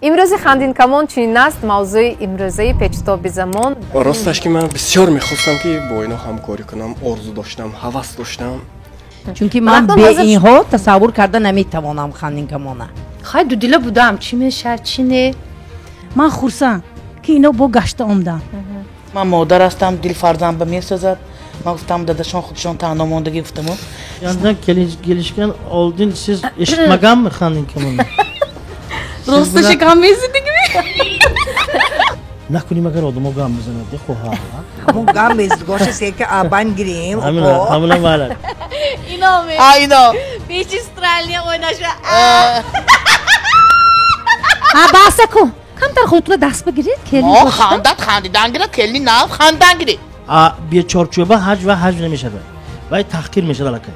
имрӯзи хандинкамон чунин аст мавзӯи имрӯзаи печтоби замон. Росташ ки ман бисёр мехостам ки бо ино ҳамкорӣ кунам, орзу доштам, ҳавас доштам. Чунки ман бе инҳо тасаввур карда наметавонам хандинкамона. хай дудила будам чӣ мешавад чӣ не. ман хурсанд ки ино бо гашта омдам. ман модар ҳастам, дил фарзанда месозад. ман гуфтам дадашон худшон танҳо мондагӣ гуфтаму. Yandan gelişken oldun siz eşitmagan mı Xandinkamon? росташи гам мезидигими. Nakunim agar oldum o gam bizanadi xoha. Hamon gam mezid goşa seke aban gireyim. Hamla malak. İnome. Ayno. Beş İstralya oynaşa. баҳса кун камтар худтуна даст бигиред мо хандат хандидан гирад келли нав хандан гиред. Bir çorçuba hac ve hac nemişede. Vay tahkir meşede alakay.